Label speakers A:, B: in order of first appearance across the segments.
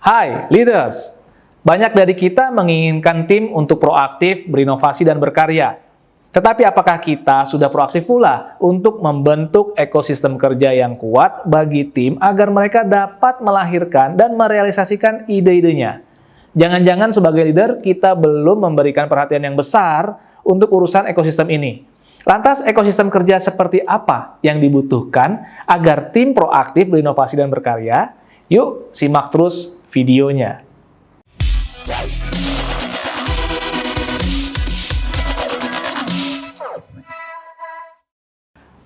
A: Hai, leaders! Banyak dari kita menginginkan tim untuk proaktif, berinovasi, dan berkarya. Tetapi apakah kita sudah proaktif pula untuk membentuk ekosistem kerja yang kuat bagi tim agar mereka dapat melahirkan dan merealisasikan ide-idenya? Jangan-jangan sebagai leader kita belum memberikan perhatian yang besar untuk urusan ekosistem ini. Lantas ekosistem kerja seperti apa yang dibutuhkan agar tim proaktif, berinovasi, dan berkarya? Yuk simak terus videonya.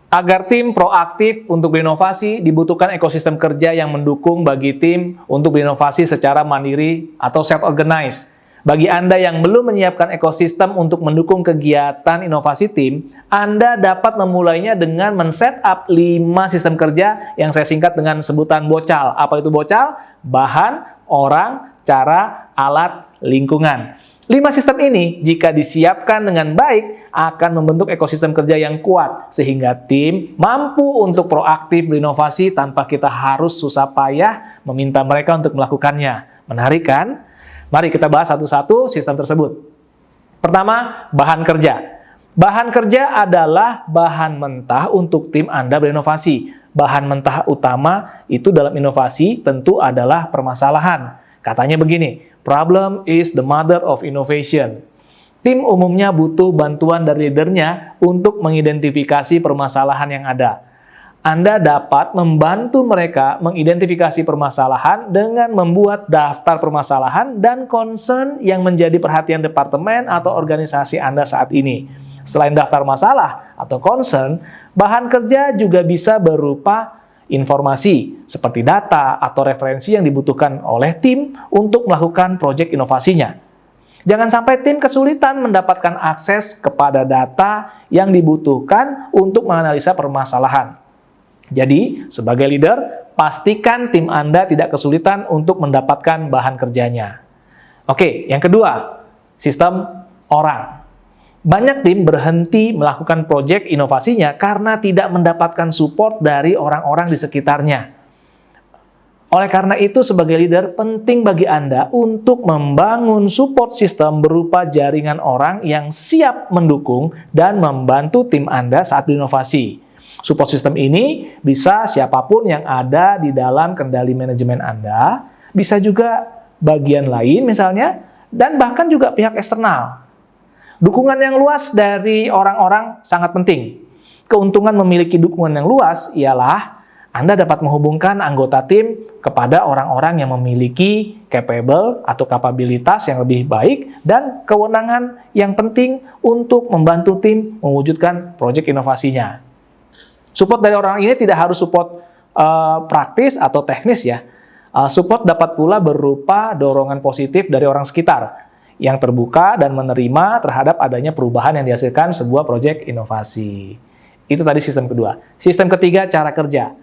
A: Agar tim proaktif untuk berinovasi, dibutuhkan ekosistem kerja yang mendukung bagi tim untuk berinovasi secara mandiri atau self-organize. Bagi Anda yang belum menyiapkan ekosistem untuk mendukung kegiatan inovasi tim, Anda dapat memulainya dengan men-setup 5 sistem kerja yang saya singkat dengan sebutan BOCAL. Apa itu BOCAL? Bahan, orang, cara, alat, lingkungan. 5 sistem ini, jika disiapkan dengan baik, akan membentuk ekosistem kerja yang kuat, sehingga tim mampu untuk proaktif berinovasi tanpa kita harus susah payah meminta mereka untuk melakukannya. Menarik kan? Mari kita bahas satu-satu sistem tersebut. Pertama, bahan kerja. Bahan kerja adalah bahan mentah untuk tim Anda berinovasi. Bahan mentah utama itu dalam inovasi tentu adalah permasalahan. Katanya begini, problem is the mother of innovation. Tim umumnya butuh bantuan dari leadernya untuk mengidentifikasi permasalahan yang ada. Anda dapat membantu mereka mengidentifikasi permasalahan dengan membuat daftar permasalahan dan concern yang menjadi perhatian departemen atau organisasi Anda saat ini. Selain daftar masalah atau concern, bahan kerja juga bisa berupa informasi seperti data atau referensi yang dibutuhkan oleh tim untuk melakukan proyek inovasinya. Jangan sampai tim kesulitan mendapatkan akses kepada data yang dibutuhkan untuk menganalisa permasalahan. Jadi, sebagai leader, pastikan tim Anda tidak kesulitan untuk mendapatkan bahan kerjanya. Oke, yang kedua, sistem orang. Banyak tim berhenti melakukan proyek inovasinya karena tidak mendapatkan support dari orang-orang di sekitarnya. Oleh karena itu, sebagai leader, penting bagi Anda untuk membangun support system berupa jaringan orang yang siap mendukung dan membantu tim Anda saat berinovasi. Support system ini bisa siapapun yang ada di dalam kendali manajemen Anda, bisa juga bagian lain misalnya, dan bahkan juga pihak eksternal. Dukungan yang luas dari orang-orang sangat penting. Keuntungan memiliki dukungan yang luas ialah Anda dapat menghubungkan anggota tim kepada orang-orang yang memiliki capable atau kapabilitas yang lebih baik dan kewenangan yang penting untuk membantu tim mewujudkan proyek inovasinya. Support dari orang ini tidak harus support praktis atau teknis ya. Support dapat pula berupa dorongan positif dari orang sekitar yang terbuka dan menerima terhadap adanya perubahan yang dihasilkan sebuah proyek inovasi. Itu tadi sistem kedua. Sistem ketiga, cara kerja.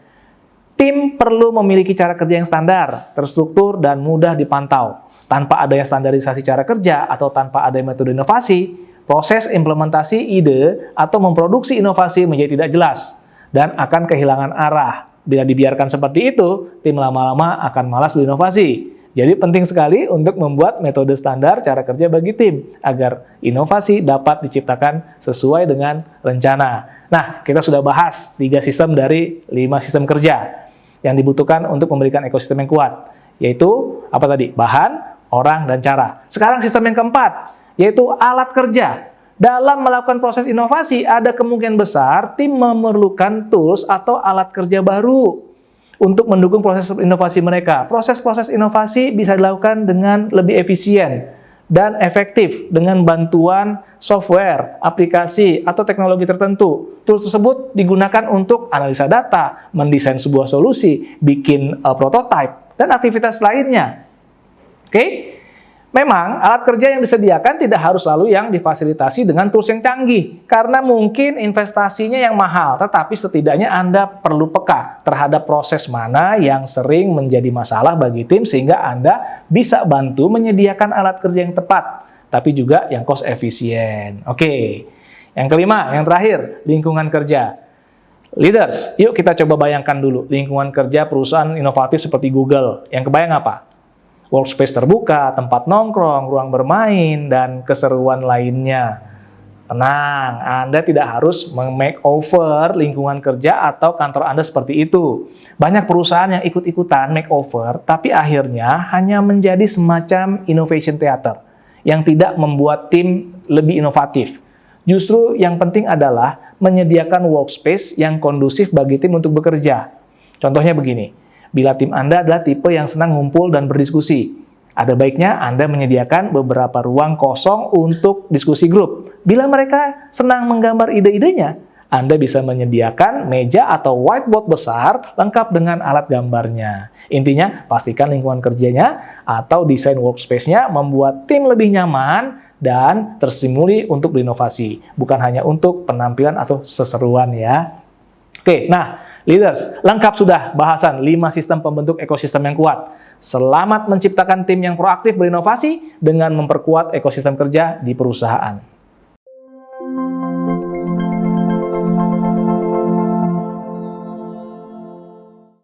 A: Tim perlu memiliki cara kerja yang standar, terstruktur, dan mudah dipantau. Tanpa adanya standarisasi cara kerja atau tanpa adanya metode inovasi, proses implementasi ide atau memproduksi inovasi menjadi tidak jelas dan akan kehilangan arah. Bila dibiarkan seperti itu, tim lama-lama akan malas berinovasi. Jadi penting sekali untuk membuat metode standar cara kerja bagi tim, agar inovasi dapat diciptakan sesuai dengan rencana. Nah, kita sudah bahas 3 sistem dari 5 sistem kerja yang dibutuhkan untuk memberikan ekosistem yang kuat, yaitu apa tadi? Bahan, orang, dan cara. Sekarang sistem yang keempat, yaitu alat kerja. Dalam melakukan proses inovasi, ada kemungkinan besar tim memerlukan tools atau alat kerja baru untuk mendukung proses inovasi mereka. Proses-proses inovasi bisa dilakukan dengan lebih efisien dan efektif dengan bantuan software, aplikasi, atau teknologi tertentu. Tools tersebut digunakan untuk analisa data, mendesain sebuah solusi, bikin prototipe, dan aktivitas lainnya. Oke? Memang, alat kerja yang disediakan tidak harus selalu yang difasilitasi dengan tools yang canggih, karena mungkin investasinya yang mahal, tetapi setidaknya Anda perlu peka terhadap proses mana yang sering menjadi masalah bagi tim, sehingga Anda bisa bantu menyediakan alat kerja yang tepat, tapi juga yang cost efisien. Oke, yang kelima, yang terakhir, lingkungan kerja. Leaders, yuk kita coba bayangkan dulu lingkungan kerja perusahaan inovatif seperti Google. Yang kebayang apa? Workspace terbuka, tempat nongkrong, ruang bermain, dan keseruan lainnya. Tenang, Anda tidak harus memakeover lingkungan kerja atau kantor Anda seperti itu. Banyak perusahaan yang ikut-ikutan makeover, tapi akhirnya hanya menjadi semacam innovation theater yang tidak membuat tim lebih inovatif. Justru yang penting adalah menyediakan workspace yang kondusif bagi tim untuk bekerja. Contohnya begini, bila tim Anda adalah tipe yang senang ngumpul dan berdiskusi, ada baiknya Anda menyediakan beberapa ruang kosong untuk diskusi grup. Bila mereka senang menggambar ide-idenya, Anda bisa menyediakan meja atau whiteboard besar lengkap dengan alat gambarnya. Intinya, pastikan lingkungan kerjanya atau desain workspace-nya membuat tim lebih nyaman dan terstimuli untuk berinovasi, bukan hanya untuk penampilan atau seseruan ya. Oke, nah leaders, lengkap sudah bahasan 5 sistem pembentuk ekosistem yang kuat. Selamat menciptakan tim yang proaktif berinovasi dengan memperkuat ekosistem kerja di perusahaan.